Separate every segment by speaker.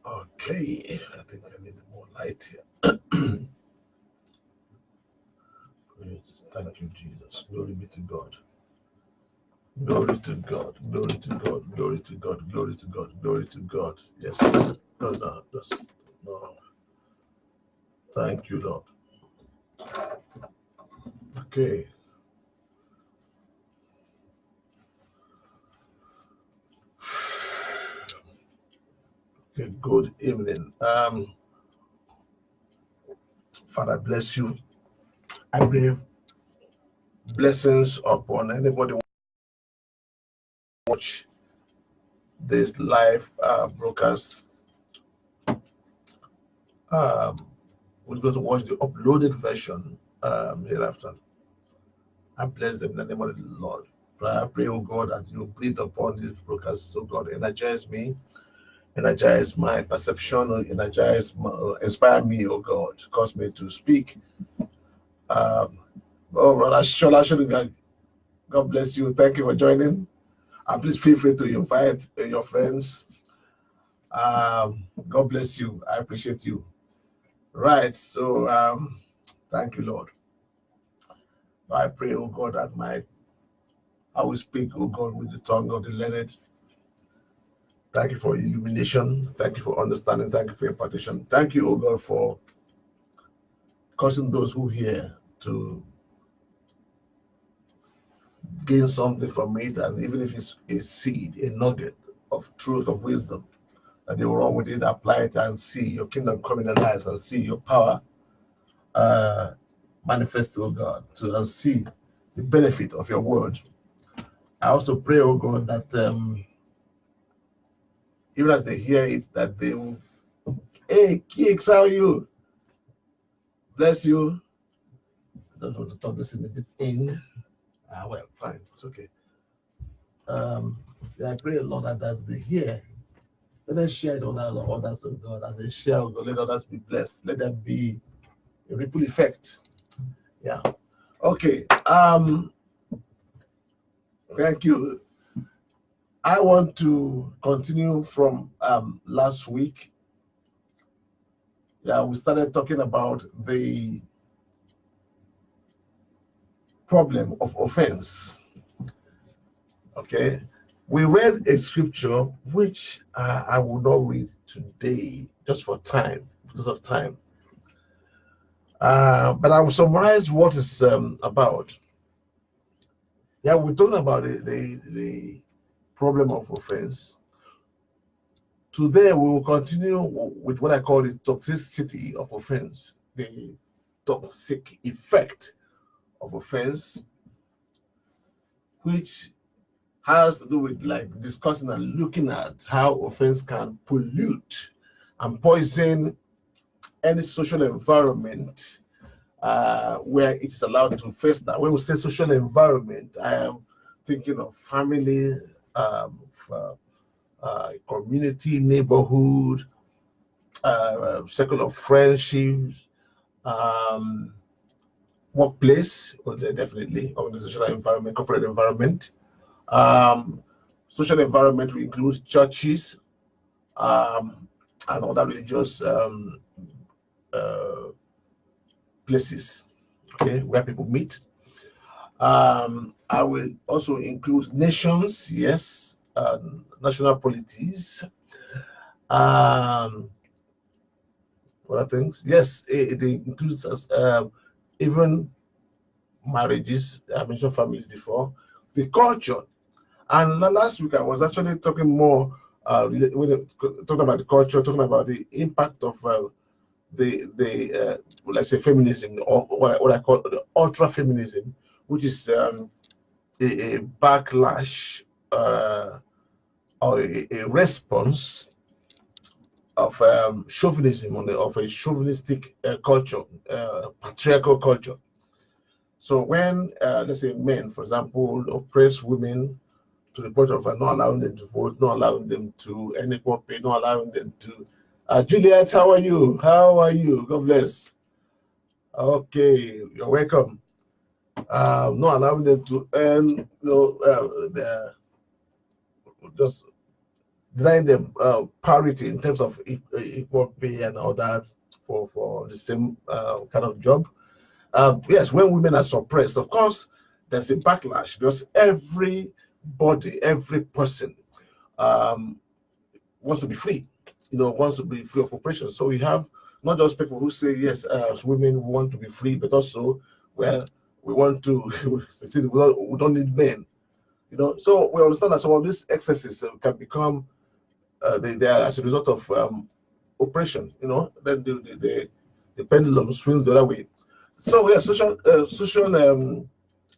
Speaker 1: Okay, I think I need more light here. Thank you, Jesus. Glory be to God. Glory to God. Glory to God. Glory to God. Glory to God. Glory to God. Yes. No. Thank you, Lord. Okay. Okay. Good evening. Father, bless you. I pray blessings upon anybody who watch this live broadcast. We're going to watch the uploaded version hereafter. I bless them in the name of the Lord. I pray, oh God, that you breathe upon this broadcast. So God, energize me, energize my perception, inspire me, oh God, cause me to speak. Oh, Brother Shola, God bless you. Thank you for joining. Please feel free to invite your friends. God bless you. I appreciate you. Right. So, thank you, Lord. I pray, oh God, that I will speak, oh God, with the tongue of the learned. Thank you for illumination. Thank you for understanding. Thank you for impartation. Thank you, oh God, for causing those who hear to gain something from it, and even if it's a seed, a nugget of truth, of wisdom, that they will run with it, apply it, and see your kingdom come in their lives, and see your power manifest, oh God, and see the benefit of your word. I also pray, oh God, that even as they hear it, that they will, hey, Kix, how are you? Bless you. I don't want to talk this in a bit in. Well, fine, it's okay. I pray, Lord, that as they hear, let them share it on others, oh God, as they share, oh God, let others be blessed. Let there be a ripple effect. Yeah. Okay. Thank you. I want to continue from last week. Yeah, we started talking about the problem of offense. Okay. We read a scripture which I will not read today just for time, because of time. But I will summarize what it's about. Yeah, we're talking about the problem of offense. Today, we will continue with what I call the toxicity of offense, the toxic effect of offense, which has to do with like discussing and looking at how offense can pollute and poison any social environment where it is allowed to fester. When we say social environment, I am thinking of family, community, neighborhood, circle of friendships, workplace, definitely, organizational environment, corporate environment. Social environment will include churches and other religious places, okay, where people meet. I will also include nations, yes, national polities. What are things? Yes, it includes even marriages. I mentioned families before. The culture. And last week I was actually talking more when talking about the culture, talking about the impact of let's say feminism, or what I call the ultra feminism, which is a backlash or a response of chauvinism, of a chauvinistic culture, patriarchal culture. So when let's say men, for example, oppress women to the point of not allowing them to vote, not allowing them to any pay, not allowing them to. Juliet, how are you? How are you? God bless. Okay, you're welcome. Not allowing them to earn, just denying them parity in terms of equal pay and all that for the same kind of job. Yes, when women are suppressed, of course, there's a backlash because every person wants to be free, wants to be free of oppression. So we have not just people who say, yes, as women we want to be free, but also, well, we want to, we don't need men, So we understand that some of these excesses can become, they are as a result of oppression, then the pendulum swings the other way. So yeah, social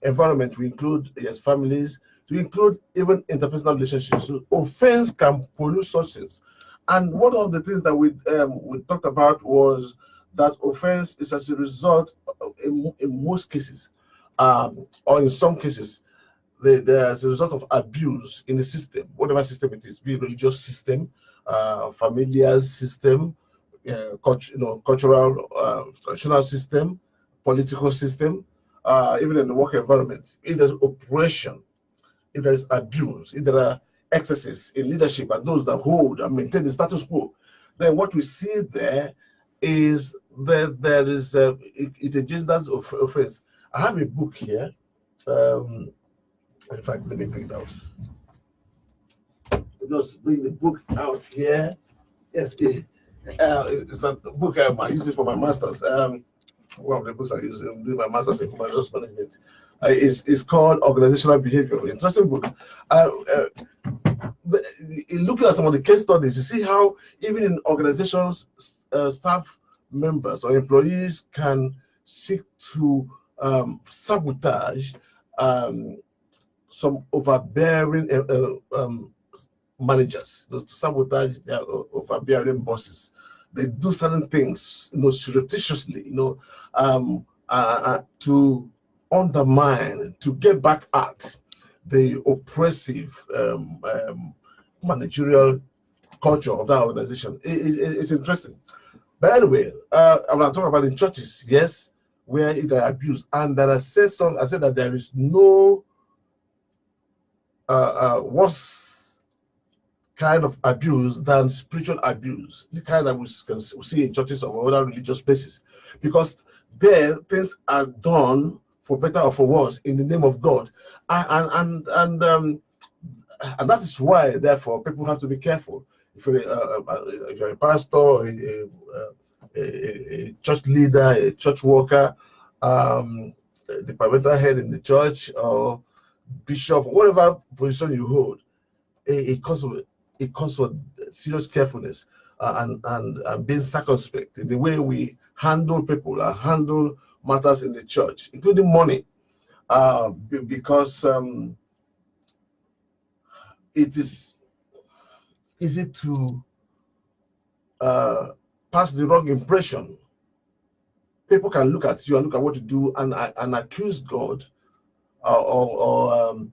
Speaker 1: environment, we include, yes, families, we include even interpersonal relationships. So offense can pollute such things. And one of the things that we talked about was that offense is as a result, in most cases, or in some cases, there's a result of abuse in the system, whatever system it is, be it religious system, familial system, cultural, traditional system, political system, even in the work environment. If there's oppression, if there's abuse, if there are excesses in leadership and those that hold and maintain the status quo, then what we see there is that there is it engenders of offense. I have a book here. In fact, let me bring it out. Just bring the book out here. Yes, it's a book I use it for my master's. One of the books I use in doing my master's in human resource management. It's called Organizational Behavior. Interesting book. In looking at some of the case studies, you see how even in organizations, staff members or employees can seek to sabotage some overbearing managers, to sabotage their overbearing bosses. They do certain things, surreptitiously, to undermine, to get back at the oppressive managerial culture of that organization. It's interesting. But anyway, I'm going to talk about in churches, yes, where it are abused. And that I said that there is no worse kind of abuse than spiritual abuse, the kind that we can see in churches or other religious places, because there things are done for better or for worse in the name of God, and that is why, therefore, people have to be careful. If you're a pastor, a church leader, a church worker, the departmental head in the church, or bishop, whatever position you hold, it comes with serious carefulness and being circumspect in the way we handle people and handle matters in the church, including money, because it is easy to pass the wrong impression. People can look at you and look at what you do and accuse God, or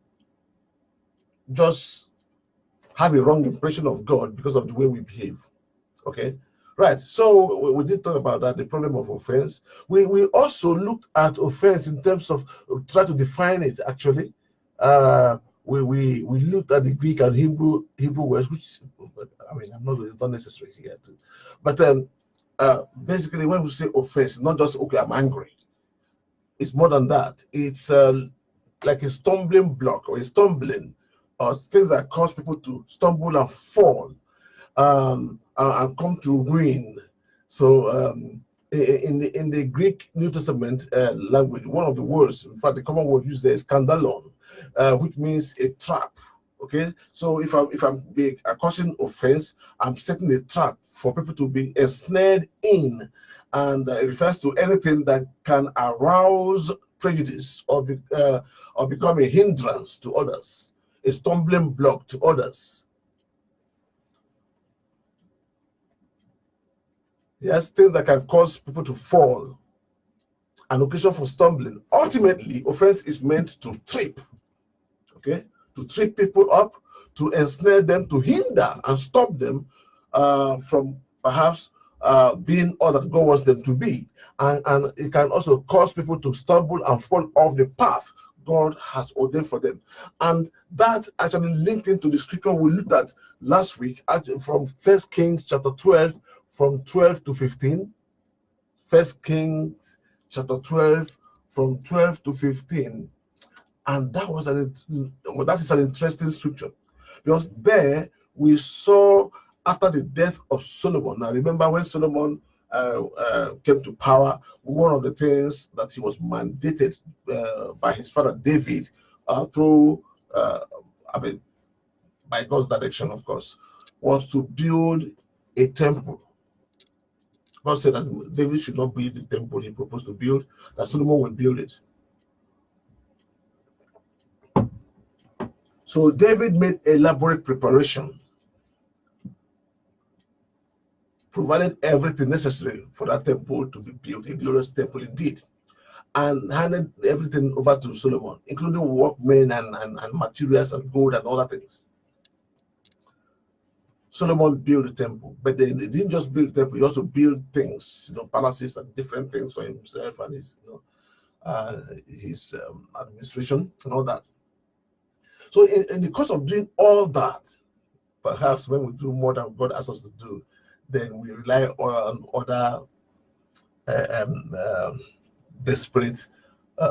Speaker 1: just have a wrong impression of God because of the way we behave. Okay, right. So we did talk about that, the problem of offense. We also looked at offense in terms of try to define it. Actually, we looked at the Greek and Hebrew words, which, I mean, it's not necessary here too. But basically, when we say offense, not just, okay, I'm angry. It's more than that. It's like a stumbling block or a stumbling, or things that cause people to stumble and fall, and come to ruin. So in the Greek New Testament language, one of the words, in fact, the common word used there is skandalon, which means a trap. Okay, so if I'm causing offense, I'm setting a trap for people to be ensnared in, and it refers to anything that can arouse prejudice or become a hindrance to others, a stumbling block to others. Yes, things that can cause people to fall, an occasion for stumbling. Ultimately, offense is meant to trip, okay, to trip people up, to ensnare them, to hinder and stop them from perhaps being all that God wants them to be. And it can also cause people to stumble and fall off the path God has ordained for them. And that actually linked into the scripture we looked at last week from 1 Kings chapter 12, from 12 to 15. 1 Kings chapter 12, from 12 to 15. And that is an interesting scripture, because there we saw after the death of Solomon. Now remember, when Solomon came to power, one of the things that he was mandated by his father David through by God's direction, of course, was to build a temple. God said that David should not build the temple he proposed to build, that Solomon would build it. So David made elaborate preparation, provided everything necessary for that temple to be built, a glorious temple indeed, and handed everything over to Solomon, including workmen and materials and gold and other things. Solomon built the temple, but they didn't just build the temple, he also built things, palaces and different things for himself and his administration and all that. So in the course of doing all that, perhaps when we do more than God asks us to do, then we rely on other desperate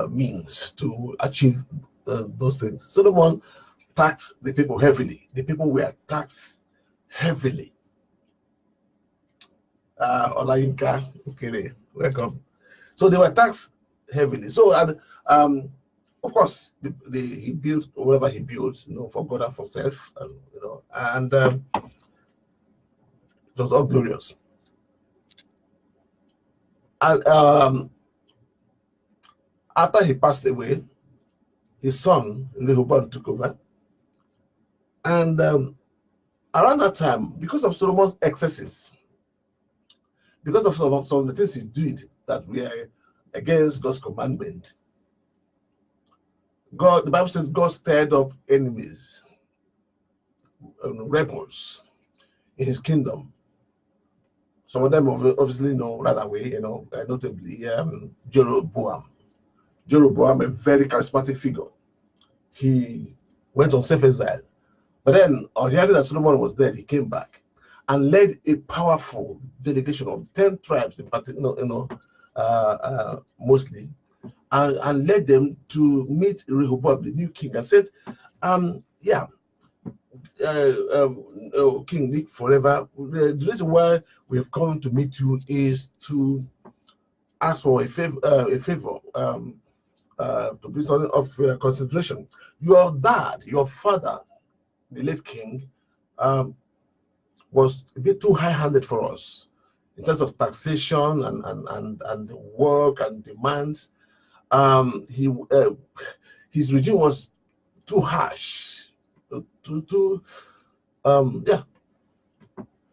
Speaker 1: means to achieve those things. Solomon taxed the people heavily. The people were taxed heavily. Olayinka Okere, welcome. So they were taxed heavily. So of course, he built whatever he built, for God and for self, and it was all glorious. And after he passed away, his son Rehoboam took over, and around that time, because of Solomon's excesses, because of some of the things he did that were against God's commandment, the Bible says God stirred up enemies, rebels in his kingdom. Some of them obviously ran away, notably Jeroboam. Jeroboam, a very charismatic figure. He went on self-exile. But then, on hearing that Solomon was dead, he came back and led a powerful delegation of 10 tribes, in particular, mostly, and led them to meet Rehoboam, the new king, and said, King, live forever. The reason why we have come to meet you is to ask for a favor, to be something of consideration. Your dad, your father, the late king, was a bit too high-handed for us in terms of taxation and work and demands. His regime was too harsh,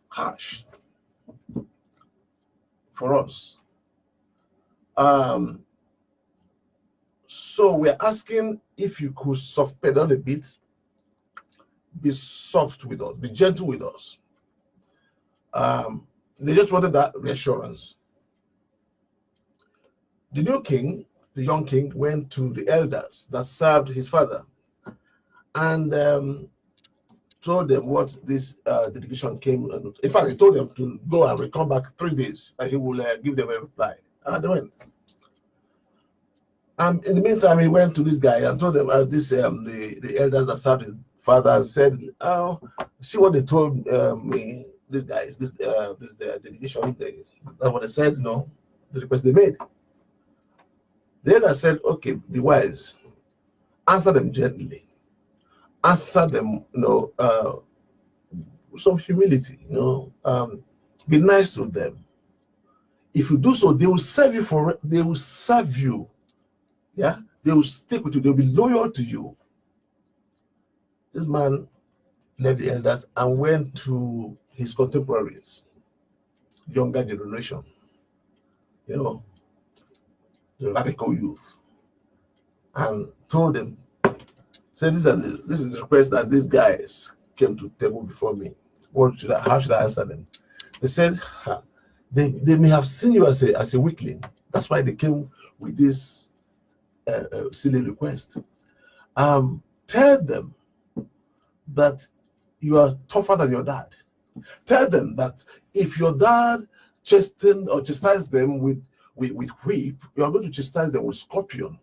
Speaker 1: harsh for us. So we're asking if you could soft pedal a bit, be soft with us, be gentle with us. They just wanted that reassurance. The new king, the young king, went to the elders that served his father and told them what this delegation came. In fact, he told them to go and come back 3 days, and he will give them a reply. And they went. And in the meantime, he went to this guy and told them, the elders that served his father, and said, "Oh, see what they told me. These guys, this delegation, that's what they said. The request they made." The elder said, "Okay, be wise. Answer them gently. Answer them, with some humility. Be nice to them. If you do so, they will serve you. They will serve you. Yeah, they will stick with you. They'll be loyal to you." This man left the elders and went to his contemporaries, younger generation, the radical youth, and told them, said, this is the request that these guys came to the table before me. How should I answer them? They said, they may have seen you as a weakling. That's why they came with this silly request. Tell them that you are tougher than your dad. Tell them that if your dad chastise them with whip, you are going to chastise them with scorpion.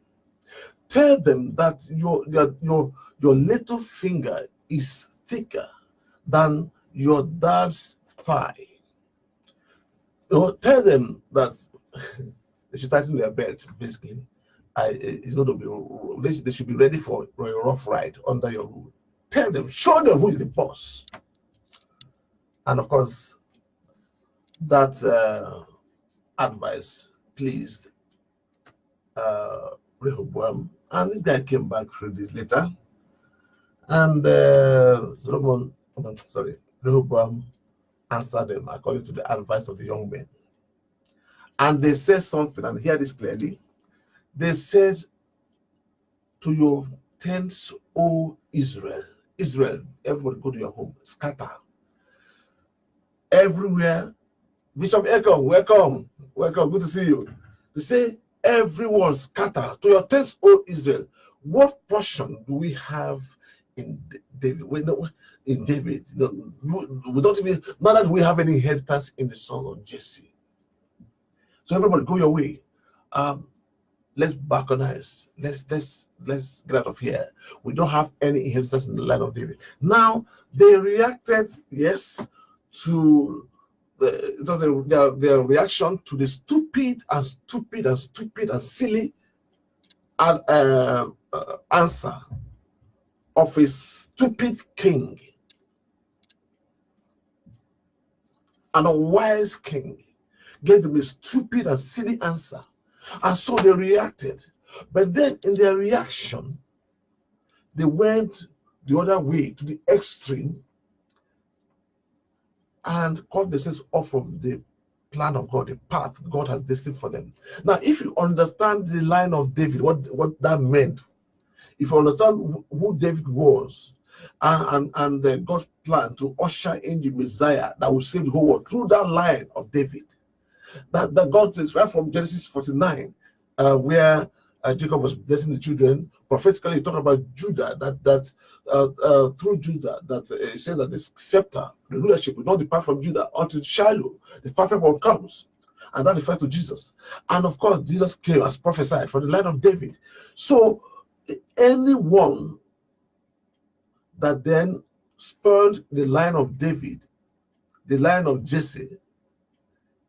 Speaker 1: Tell them that your little finger is thicker than your dad's thigh. Tell them that they should tighten their belt. Basically, it's going to be. They should be ready for a rough ride under your rule. Tell them, show them who is the boss. And of course, that advice pleased Rehoboam, and this guy came back 3 days later, and Rehoboam answered them according to the advice of the young men. And they said something, and hear this clearly. They said, to your tents, O Israel, everybody go to your home, scatter. Everywhere. Bishop Ekom, welcome, good to see you. They say, everyone scatter to your tents, O Israel. What portion do we have in David? We don't even, not that we have any inheritance in the son of Jesse. So everybody go your way. Let's balkanize. Let's get out of here. We don't have any inheritance in the land of David. Now they reacted, yes, to their reaction to the stupid and silly answer of a stupid king, an unwise king. Gave them a stupid and silly answer, and so they reacted. But then in their reaction, they went the other way to the extreme and cut themselves off from the plan of God, the path God has destined for them. Now, if you understand the line of David, what that meant, if you understand who David was, and God's plan to usher in the Messiah that will save the whole world through that line of David, that God says right from Genesis 49, where Jacob was blessing the children. Prophetically, he talked about Judah, that through Judah, that he said that the scepter, the rulership, will not depart from Judah until Shiloh, the perfect one, comes. And that refers to Jesus. And of course, Jesus came as prophesied from the line of David. So anyone that then spurned the line of David, the line of Jesse,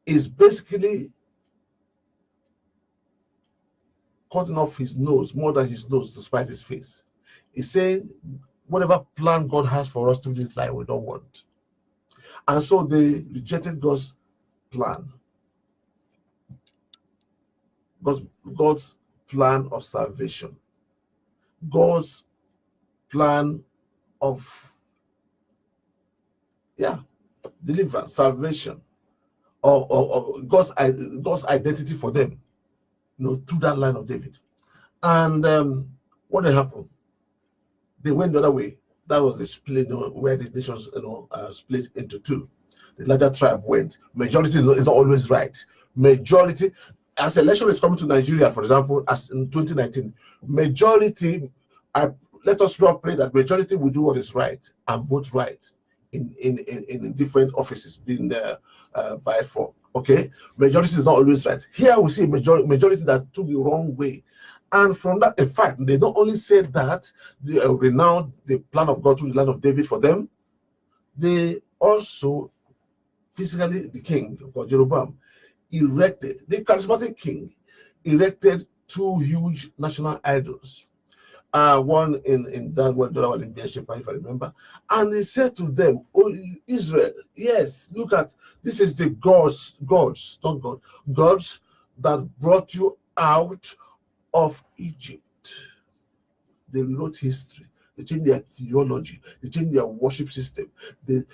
Speaker 1: is basically cutting off his nose, more than his nose, to spite his face. He's saying, whatever plan God has for us through this life, we don't want. And so they rejected God's plan. God's plan of salvation. God's plan of, deliverance, salvation, or God's identity for them, through that line of David. And what had happened? They went the other way. That was the split, where the nations, split into two. The larger tribe went. Majority is not always right. Majority, as election is coming to Nigeria, for example, as in 2019, majority, let us pray that majority will do what is right and vote right in different offices being vied for. Okay, majority is not always right. Here we see majority that took the wrong way, and from that, in fact, they not only said that they renounced the plan of God through the land of David for them, they also physically, the king, Jeroboam, erected, the charismatic king, erected two huge national idols. One in Dan, one in Beersheba, if I remember. And he said to them, "Oh, Israel, yes, look at, this is the gods, not God, gods that brought you out of Egypt." They rewrote history. They changed their theology. They changed their worship system. They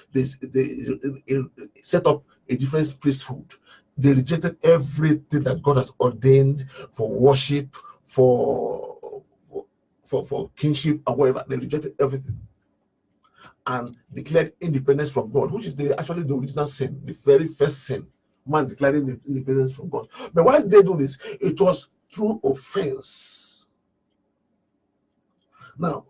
Speaker 1: set up a different priesthood. They rejected everything that God has ordained for worship, for kingship and whatever. They rejected everything and declared independence from God, which is actually the original sin, the very first sin, man declaring the independence from God. But why did they do this? It was through offense. Now,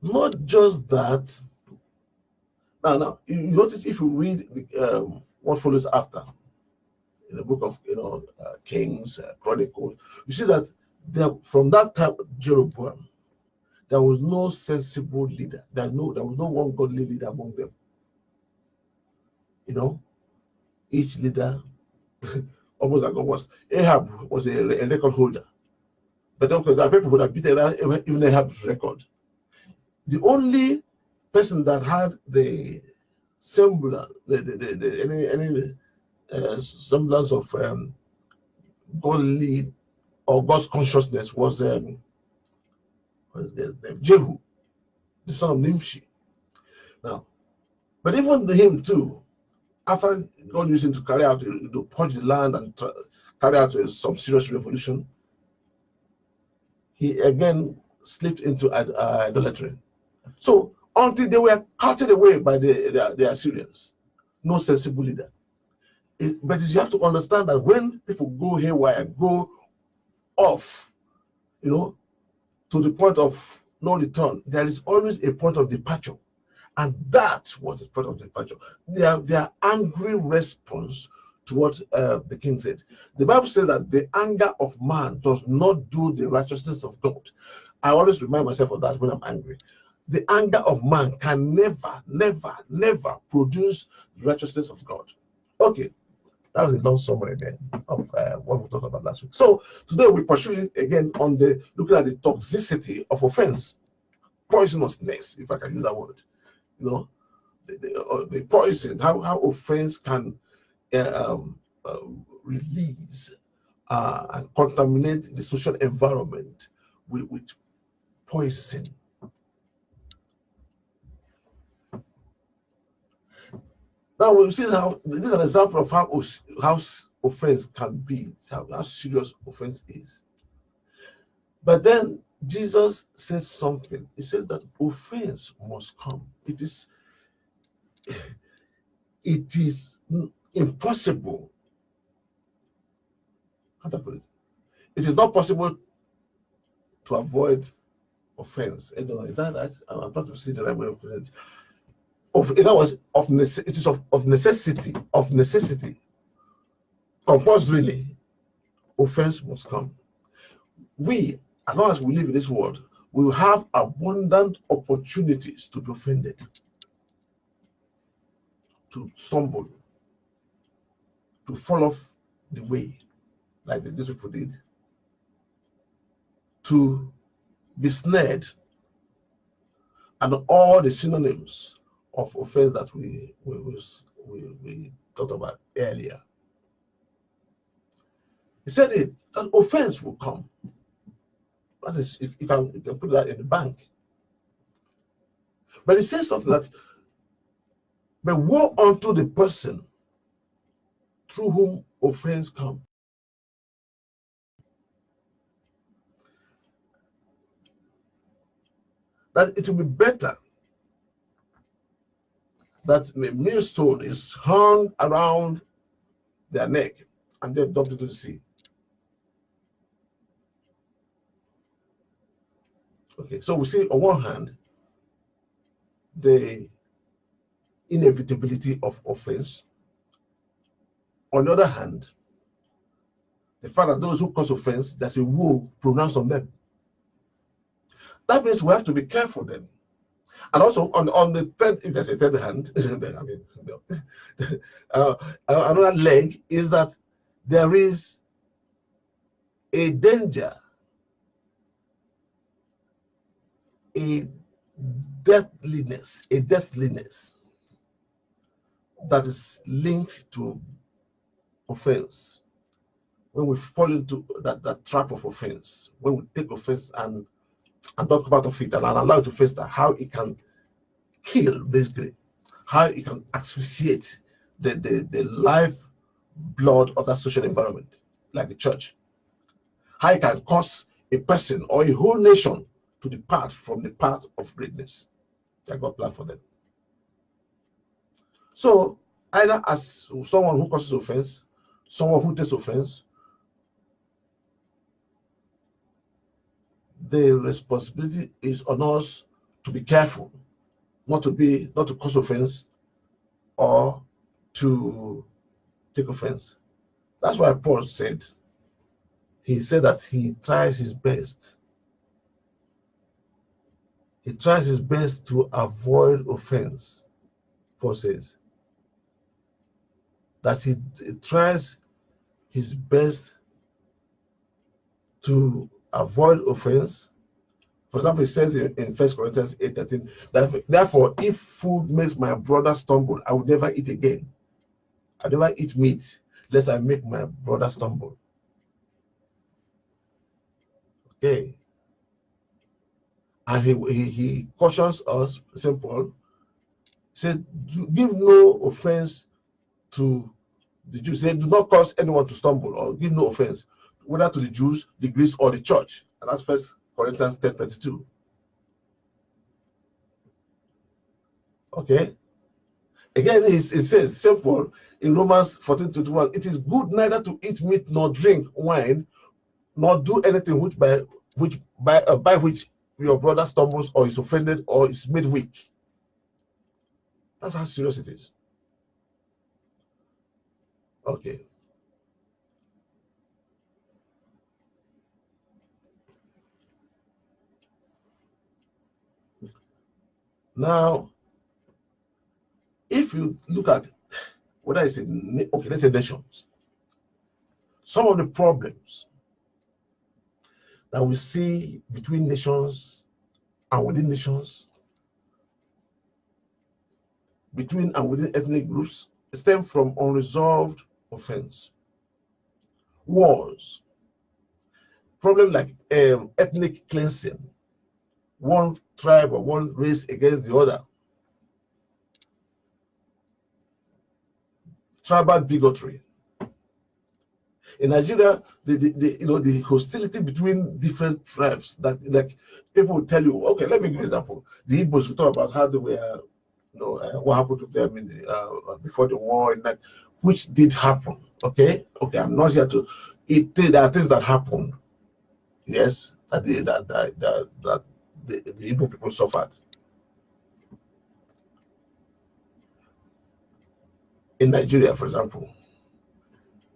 Speaker 1: not just that. Now, you notice if you read what follows after in the book of Kings, Chronicles, you see that from that time Jeroboam, there was no sensible leader. There was no one godly leader among them. Each leader, almost like God was. Ahab was a record holder, but okay, there are people who have beaten even Ahab's record. The only person that had the semblance, any semblance of godly or God's consciousness was what is their name? Jehu, the son of Nimshi. Now, but even him too, after God used him to carry out to purge the land and carry out some serious revolution, he again slipped into idolatry. So until they were carted away by the Assyrians, no sensible leader. But you have to understand that when people go haywire, go off, to the point of no return, there is always a point of departure. And that was the point of departure. Their angry response to what the king said. The Bible says that the anger of man does not do the righteousness of God. I always remind myself of that when I'm angry. The anger of man can never, never, never produce the righteousness of God. Okay, that was a long summary then of what we talked about last week. So today we pursue again on looking at the toxicity of offense, poisonousness, if I can use that word. The poison, how offense can release and contaminate the social environment with poison. Now we've seen how this is an example of how offense can be, how serious offense is. But then Jesus said something. He said that offense must come. It is impossible. How do I put it? It is not possible to avoid offense. Is that right? I'm trying to see the right way of putting it. In other words, it is of necessity, compulsorily, offense must come. We, as long as we live in this world, we will have abundant opportunities to be offended, to stumble, to fall off the way, like these people did, to be snared, and all the synonyms of offense that we talked about earlier. He said an offense will come. That is, you can put that in the bank. But he says something that, but woe unto the person through whom offense comes. That it will be better that a millstone is hung around their neck and then dumped into the sea. Okay, so we see on one hand the inevitability of offense. On the other hand, the fact that those who cause offense, there's a woe pronounced on them. That means we have to be careful then. And also on the third, if there's a third hand, another leg is that there is a danger, a deathliness that is linked to offense. When we fall into that trap of offense, when we take offense and talk about it and allow it to fester, how it can kill, basically, how it can asphyxiate the life blood of that social environment, like the church, how it can cause a person or a whole nation to depart from the path of greatness that God planned for them. So either as someone who causes offense, someone who takes offense, the responsibility is on us to be careful, not to cause offense or to take offense. That's why Paul said, he said that he tries his best. He tries his best to avoid offense. Paul says that he tries his best to avoid offense. For example, he says in 1 Corinthians 8:13, that therefore, if food makes my brother stumble, I will never eat again. I never eat meat, lest I make my brother stumble. Okay. And he cautions us, St. Paul, said, give no offense to the Jews. He said, do not cause anyone to stumble, or give no offense, whether to the Jews, the Greeks, or the church. And that's 1 Corinthians 10:32. Okay. Again, it says, St. Paul, in Romans 14:21, it is good neither to eat meat nor drink wine, nor do anything by which your brother stumbles or is offended or is made weak. That's how serious it is. Okay. Now, if you look at whether it's okay, let's say nations, some of the problems that we see between nations and within nations, between and within ethnic groups, stem from unresolved offense, wars, problem like ethnic cleansing, one tribe or one race against the other, tribal bigotry. In Nigeria, the hostility between different tribes, that like people will tell you, okay, let me give you an example. The Igbos will talk about how they were, what happened to them in the, before the war, and that, which did happen. Okay, I'm not here to. There are things that happened. Yes, that the Igbo people suffered. In Nigeria, for example,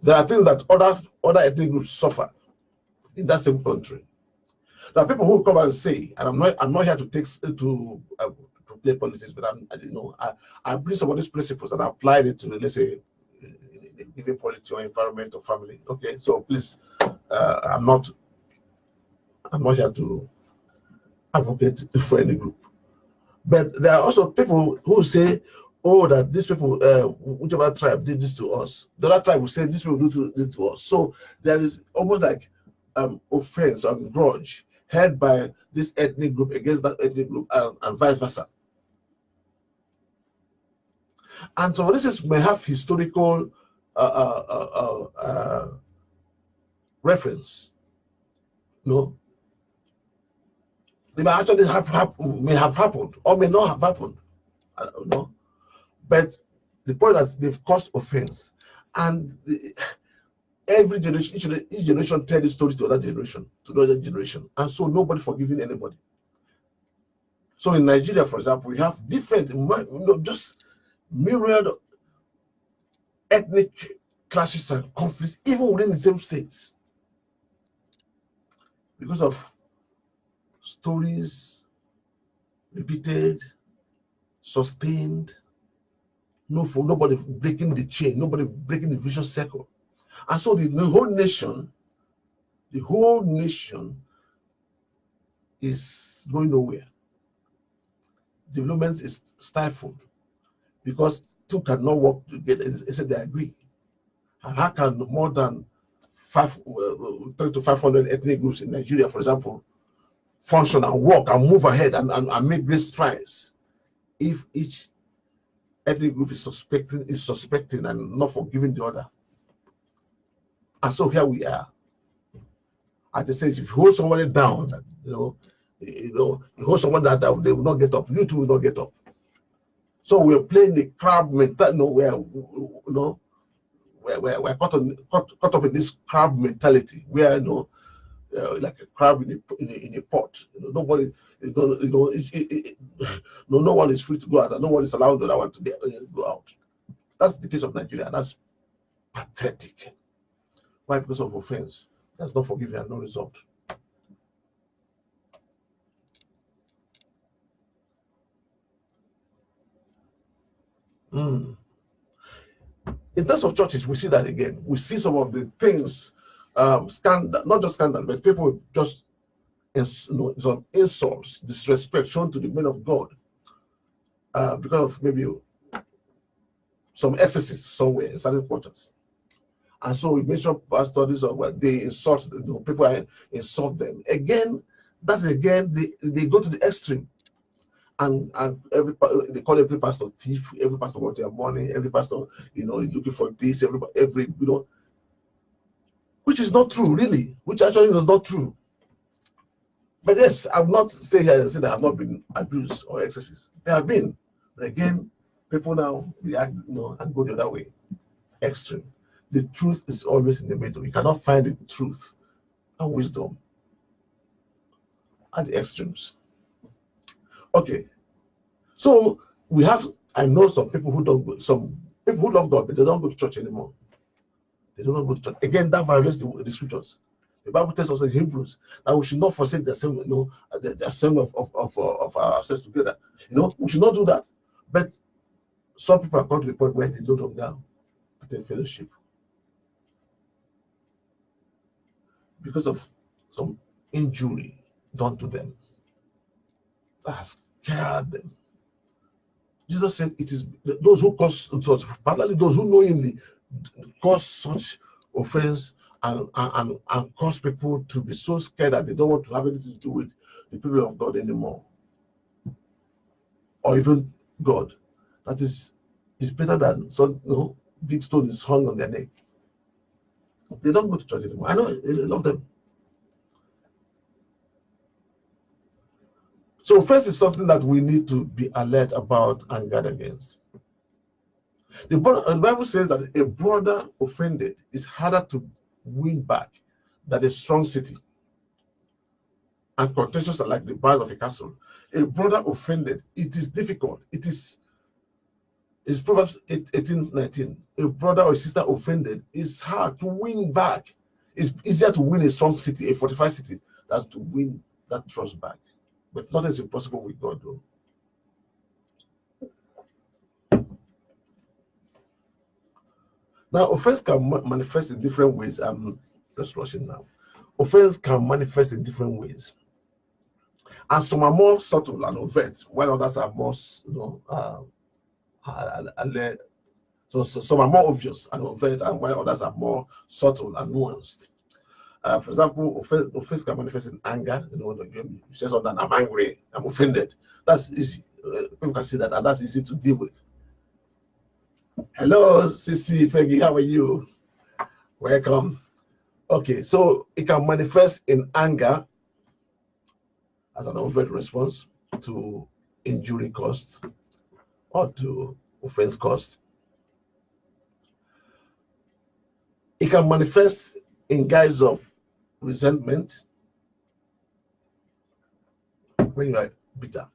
Speaker 1: there are things that other ethnic groups suffer in that same country. There are people who come and say, and I'm not here to play politics, but I bring some of these principles and I applied it to, let's say, given polity or environment or family. Okay, so please, I'm not here to advocate for any group. But there are also people who say, oh, that these people, whichever tribe did this to us, the other tribe will say this people do to us. So there is almost like offense and grudge held by this ethnic group against that ethnic group, and vice versa. And so this may have historical reference. They may actually may have happened or may not have happened. I don't know. But the point that they've caused offense, and every generation, each generation tells the story to another generation, and so nobody forgiving anybody. So in Nigeria, for example, we have different, just myriad ethnic clashes and conflicts, even within the same states, because of stories repeated, sustained. Nobody breaking the chain, nobody breaking the vicious circle. And so the whole nation is going nowhere. Development is stifled because two cannot work together except they agree. And how can more than 300 to 500 ethnic groups in Nigeria, for example, function and work and move ahead and make great strides if each ethnic group is suspecting and not forgiving the other? And so here we are at the stage. If you hold somebody down, you hold someone that they will not get up, you too will not get up. So we're playing the crab mentality, we're caught up in this crab mentality where like a crab in a pot. Nobody, no one is free to go out, and no one is allowed the other one to go out. That's the case of Nigeria. That's pathetic. Why? Because of offense. That's not forgiving and no result. In terms of churches, we see that again. We see some of the things, scandal, not just scandal, but people just some insults, disrespect shown to the men of God because of maybe some excesses somewhere in certain quarters. And so we mentioned studies of what they insult, people insult them. Again, they go to the extreme. And they call every pastor thief, every pastor wants their money, every pastor, is looking for this, which is not true, really, which actually is not true. But yes, I will not stay here and say there have not been abuse or excesses. There have been. But again, people now react, and go the other way. Extreme. The truth is always in the middle. You cannot find the truth and wisdom at the extremes. Okay. So I know some people who love God, but they don't go to church anymore. They don't go to church. Again, that violates the scriptures. The Bible tells us in Hebrews that we should not forsake the assembly, the assembly of ourselves together. We should not do that. But some people have come to the point where they no longer attend fellowship because of some injury done to them that has scared them. Jesus said it is those who cause, particularly those who knowingly cause such offense and cause people to be so scared that they don't want to have anything to do with the people of God anymore, or even God. That is better than some big stone is hung on their neck. They don't go to church anymore. I know, I love them. So offense is something that we need to be alert about and guard against. The Bible says that a brother offended is harder to win back than a strong city, and contentions are like the bars of a castle. A brother offended, it is difficult. It's Proverbs 18:19. A brother or a sister offended is hard to win back. It's easier to win a strong city, a fortified city, than to win that trust back. But nothing is impossible with God, though. Now, offense can manifest in different ways. I'm just rushing now. Offense can manifest in different ways, and some are more subtle and overt, while others are more, so some are more obvious and overt, and while others are more subtle and nuanced. For example, offense can manifest in anger. You say something, I'm angry, I'm offended. That's easy. People can see that, and that's easy to deal with. Hello, Sissy Peggy, how are you? Welcome. Okay, so it can manifest in anger as an overt response to injury caused or to offense caused. It can manifest in guise of resentment when you are bitter,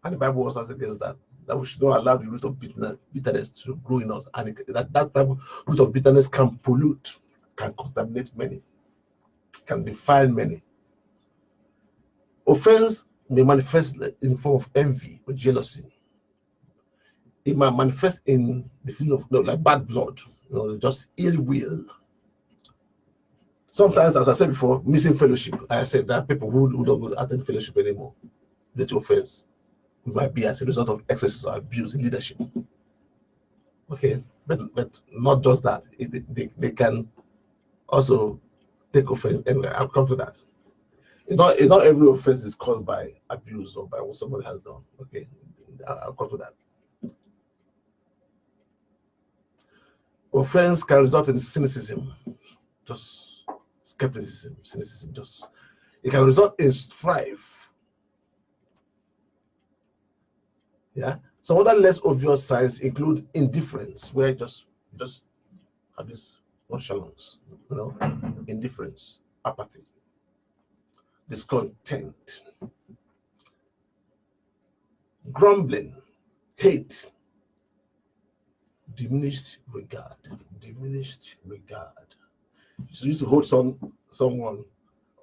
Speaker 1: and the Bible also says against that we should not allow the root of bitterness to grow in us, and that type of root of bitterness can pollute, can contaminate many, can defile many. Offense may manifest in the form of envy or jealousy. It might manifest in the feeling of like bad blood, just ill will. Sometimes, as I said before, missing fellowship. Like I said, there are people who don't go to attend fellowship anymore due to offense. It might be as a result of excesses or abuse in leadership. Okay, but not just that. They can also take offense. Anyway, I'll come to that. It's not every offense is caused by abuse or by what somebody has done. Okay, I'll come to that. Offense can result in cynicism, just skepticism, cynicism. It can result in strife. Yeah. Some other less obvious signs include indifference, where just have this nonchalance, indifference. apathy, discontent, grumbling, hate, diminished regard, diminished regard. You used to hold someone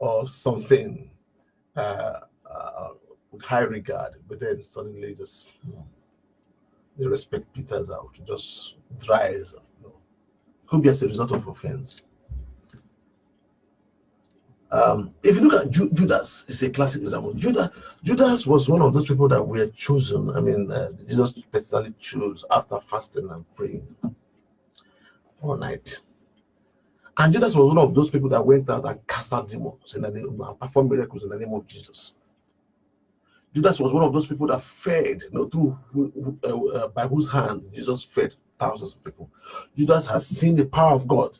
Speaker 1: or something with high regard, but then suddenly just the respect peters out, just dries up. It could be as a result of offense. If you look at Judas, it's a classic example. Judas was one of those people that were chosen. I mean, Jesus personally chose after fasting and praying all night. And Judas was one of those people that went out and cast out demons in the name, and performed miracles in the name of Jesus. Judas was one of those people that fed, by whose hand Jesus fed thousands of people. Judas has seen the power of God.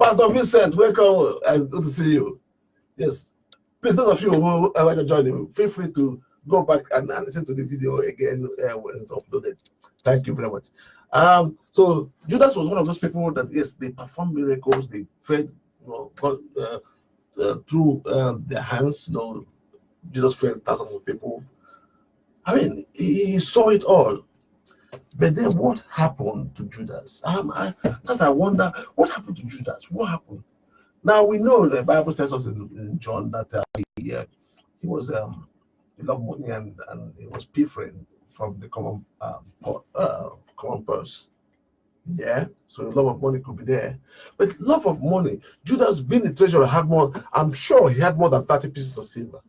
Speaker 1: Pastor Vincent, welcome. Good to see you. Yes, please, those of you who want to join me, feel free to go back and listen to the video again when it's uploaded. Thank you very much. So Judas was one of those people that, yes, they performed miracles, they fed, God, through their hands. Jesus fed thousands of people. I mean, he saw it all. But then what happened to Judas? I wonder, what happened to Judas? What happened? Now we know the Bible tells us in John that he was he loved money and he was pilfering from the common purse. Yeah, so the love of money could be there, but love of money. Judas, being the treasurer, had more. I'm sure he had more than 30 pieces of silver.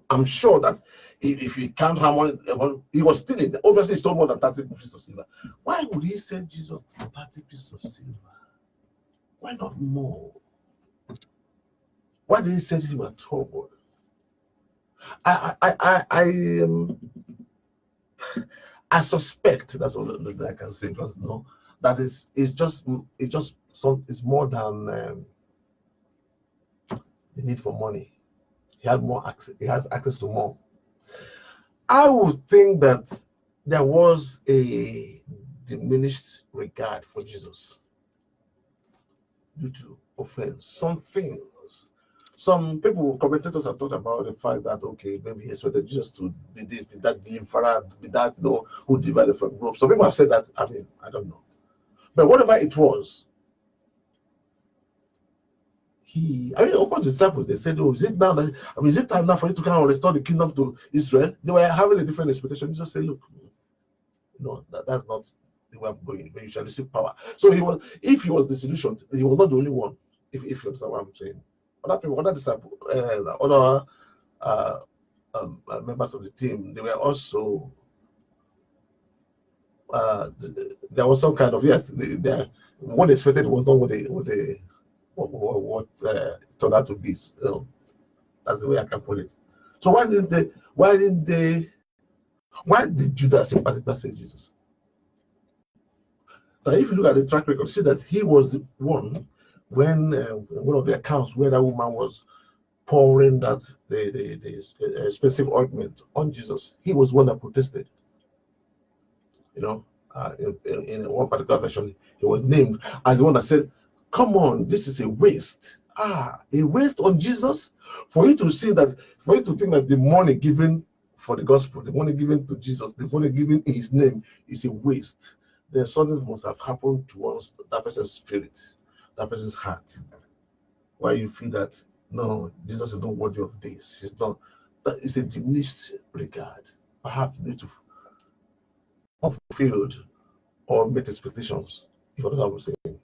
Speaker 1: I'm sure that if you count how much he was stealing, obviously he stole more than 30 pieces of silver. Why would he send Jesus for 30 pieces of silver? Why not more? Why did he send him at all? I suspect, that's all that I can say, because that it's more than the need for money. He had more access. He has access to more. I would think that there was a diminished regard for Jesus due to offense. Some people, commentators, have talked about the fact that, okay, maybe he expected Jesus to be this, be that deliverer, be that, who divided from groups. Some people have said that. I mean, I don't know. But whatever it was, of course, the disciples, they said, is it time now for you to kind of restore the kingdom to Israel? They were having a different expectation. Jesus said, look, that's not the way I'm going, but you shall receive power. So if he was disillusioned, he was not the only one, if you understand what I'm saying. Other people, other disciples, other members of the team, they were also, there was some kind of, yes, what they expected was not what turned out to be. So that's the way I can put it. So why did Judas in particular say Jesus? Now, if you look at the track record, see that he was the one when one of the accounts where that woman was pouring that the expensive ointment on Jesus, he was one that protested. In one particular version, he was named as the one that said, come on, this is a waste. A waste on Jesus? For you to think that the money given for the gospel, the money given to Jesus, the money given in his name is a waste. Then something must have happened towards that person's spirit, that person's heart, why you feel that, no, Jesus is not worthy of this. It's a diminished regard. Perhaps due to unfulfilled or met expectations. If you know what I'm saying.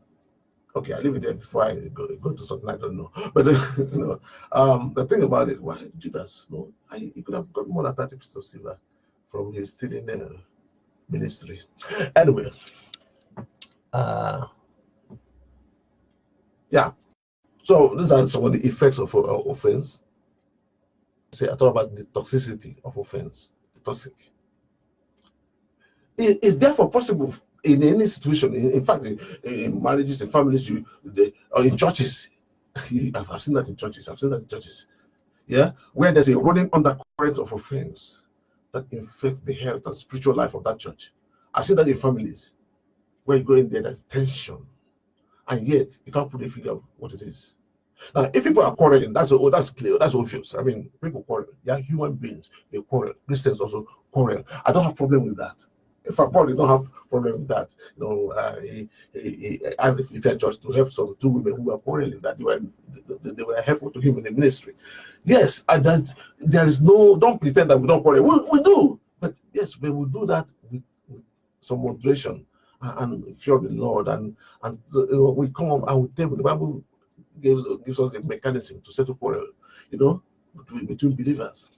Speaker 1: Okay, I'll leave it there before I go to something I don't know. But the thing about it, why Judas? He could have got more than 30 pieces of silver from his stealing ministry. Anyway, yeah. So these are some of the effects of offense. I talk about the toxicity of offense. Toxic. It's therefore possible in any situation. In fact, in marriages, in families, or in churches. I've seen that in churches. Yeah, where there's a running undercurrent of offense that infects the health and spiritual life of that church. I've seen that in families where you go in there, there's tension, and yet you can't put a figure of what it is. Now, if people are quarreling, that's clear, that's obvious. I mean, people quarrel. They are human beings. They quarrel. Christians also quarrel. I don't have problem with that. In fact, Paul did not have problem with that. You know, he asked the Philippian church to help some two women who were quarreling, that they were helpful to him in the ministry. Yes, and that there is no, don't pretend that we don't quarrel. We do, but yes, we will do that with some moderation and fear of the Lord, and you know, we come up and we table. The Bible gives us the mechanism to settle quarrel, you know, between believers.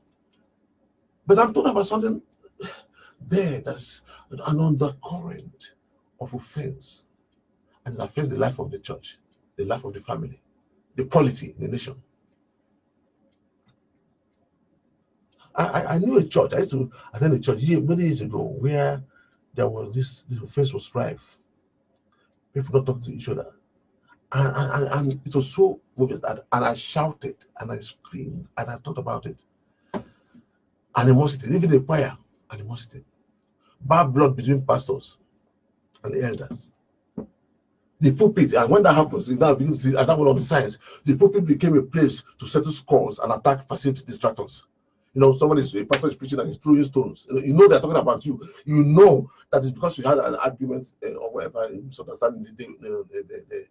Speaker 1: But I'm talking about something there that's an undercurrent of offense, and it affects the life of the church, the life of the family, the polity in the nation. I knew a church. I used to attend a church many years ago where there was this offense was rife. People not talking to each other. And it was so moving that, and I shouted and I screamed and I thought about it. Animosity, even the choir, animosity. Bad blood between pastors and the elders. The pulpit, and when that happens, it's now beginning to see at that one of the signs, the pulpit became a place to settle scores and attack facility distractors. You know, a pastor is preaching and he's throwing stones. You know they're talking about you. You know that it's because you had an argument or whatever, misunderstanding the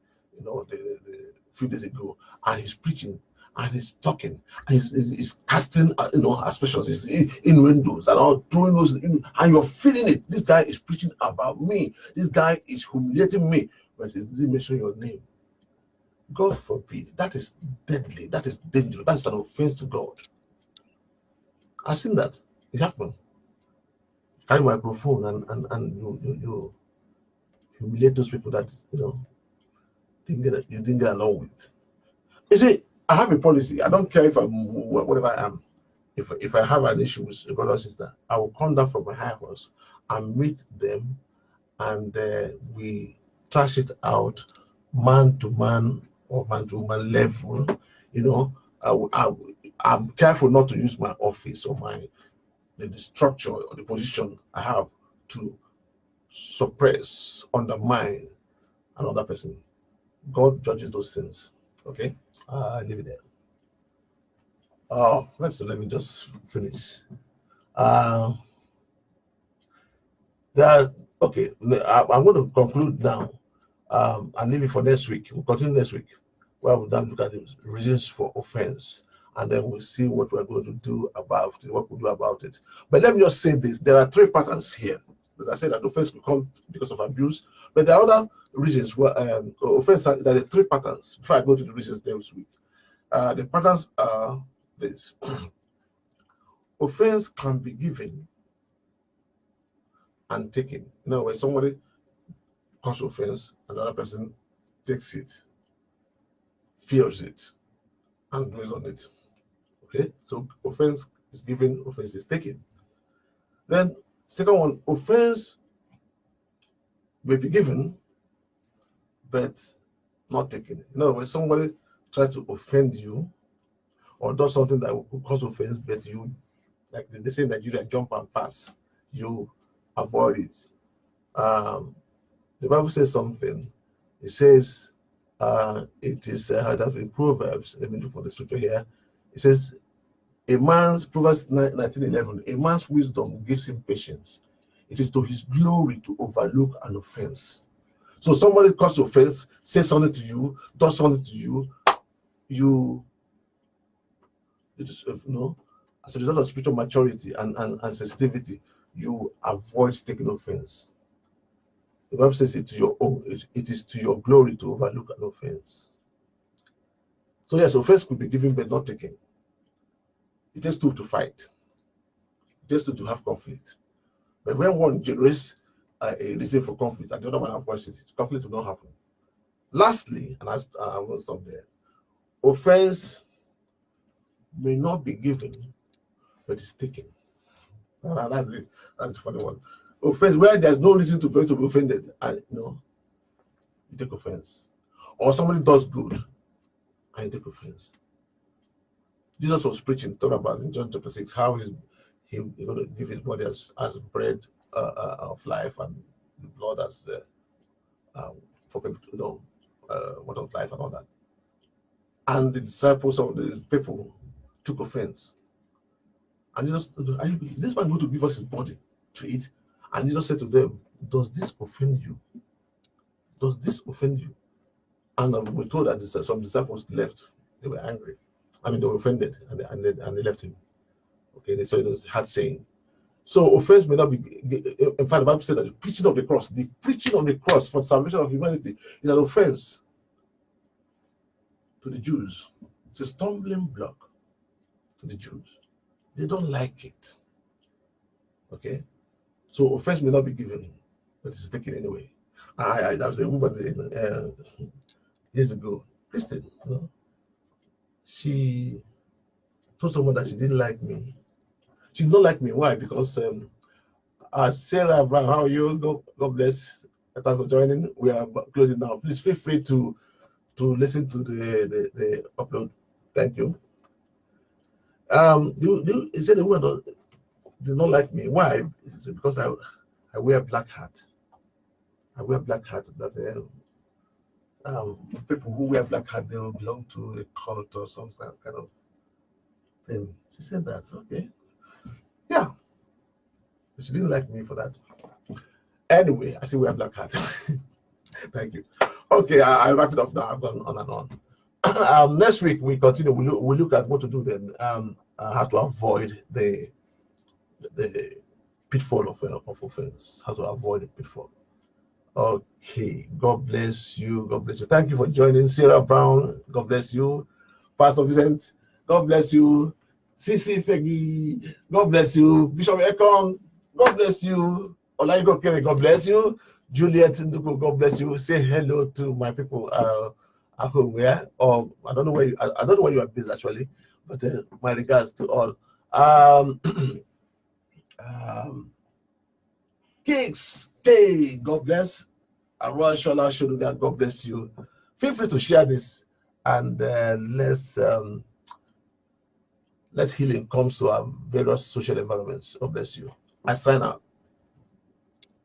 Speaker 1: few days ago, and he's preaching and he's talking and he's casting, you know, aspersions in windows and all, throwing those in, and you're feeling it. This guy is preaching about me. This guy is humiliating me, but he didn't mention your name. God forbid. That is deadly. That is dangerous. That's an offense to God. I've seen that. It happened. Carry microphone and you humiliate those people that, you know, you didn't get along with. You see, I have a policy. I don't care if I'm whatever I am. If I have an issue with a brother or sister, I will come down from my high horse and meet them, and we trash it out, man to man or man to woman level. You know, I'm careful not to use my office or the structure or the position I have to suppress, undermine another person. God judges those things. Okay, leave it there. Let me just finish. Okay, I'm going to conclude now and leave it for next week. We'll continue next week, where we'll then look at the reasons for offense, and then we'll see what we're going to do about it, what we'll do about it. But let me just say this: there are three patterns here. As I said, that offense will come because of abuse, but there are other reasons where offense. There are three patterns. Before I go to the reasons next week, the patterns are this: offense can be given and taken. You know, when somebody causes offense, another person takes it, fears it, and dwells on it. Okay, so offense is given, offense is taken. Then, second one, offense may be given, but not taken. You know, when somebody tries to offend you or does something that will cause offense, but you, like they say in Nigeria, jump and pass, you avoid it. The Bible says something. It says, it is in Proverbs. Let me look for the scripture here. It says, Proverbs 19:11, a man's wisdom gives him patience. It is to his glory to overlook an offense. So somebody causes offense, says something to you, does something to you, as a result of spiritual maturity and sensitivity, you avoid taking offense. The Bible says it is to your glory to overlook an offense. So yes, offense could be given but not taken. It takes two to fight. It takes two to have conflict. But when one generates a reason for conflict and the other one avoids it, conflict will not happen. Lastly, and I won't stop there, offense may not be given, but is taken. That's the funny one. Offense where there's no reason to be offended, and you take offense. Or somebody does good and you take offense. Jesus was preaching, talking about in John chapter 6, how he's going to give his body as bread of life and the blood as for people to know what of life and all that. And the disciples of the people took offense. And Jesus, is this man going to give us his body to eat? And Jesus said to them, does this offend you? Does this offend you? And we're told that some disciples left. They were angry. I mean, they were offended, and they left him. Okay, they saw it was hard saying. So offense may not be. In fact, the Bible said that the preaching of the cross for the salvation of humanity is an offense to the Jews. It's a stumbling block to the Jews. They don't like it. Okay, so offense may not be given, but it's taken anyway. That was a woman years ago, Christian. She told someone that she didn't like me. She did not like me. Why? Because Sarah Brown, how are you? God bless. Thanks for joining. We are closing now. Please feel free to listen to the upload. Thank you. You said the woman did not like me. Why? It's because I wear a black hat. I wear a black hat. That people who wear black hat, they will belong to a cult or some kind of thing. She said that. Okay. Yeah. But she didn't like me for that. Anyway, I still wear a black hat. Thank you. Okay, I'll wrap it up now. I've gone on and on. Next week we continue. We'll look at what to do then. How to avoid the pitfall of offense. How to avoid the pitfall. Okay. God bless you. God bless you. Thank you for joining. Sarah Brown. God bless you. Pastor Vincent. God bless you. CC Fegi. God bless you. Bishop Ekong. God bless you. Olaiko Kere. God bless you. Juliet Nduko. God bless you. Say hello to my people at home. Where? Or I don't know where I don't know where you are based actually, but my regards to all. Kings. Hey, God bless. Arwa Shola Shoduga. God bless you. Feel free to share this and let healing come to our various social environments. God bless you. I sign out.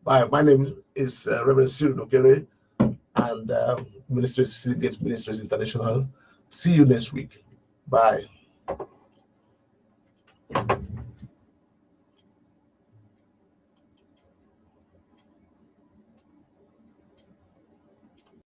Speaker 1: Bye. My name is Reverend Cyril Okere and Citygate Ministries International. See you next week. Bye.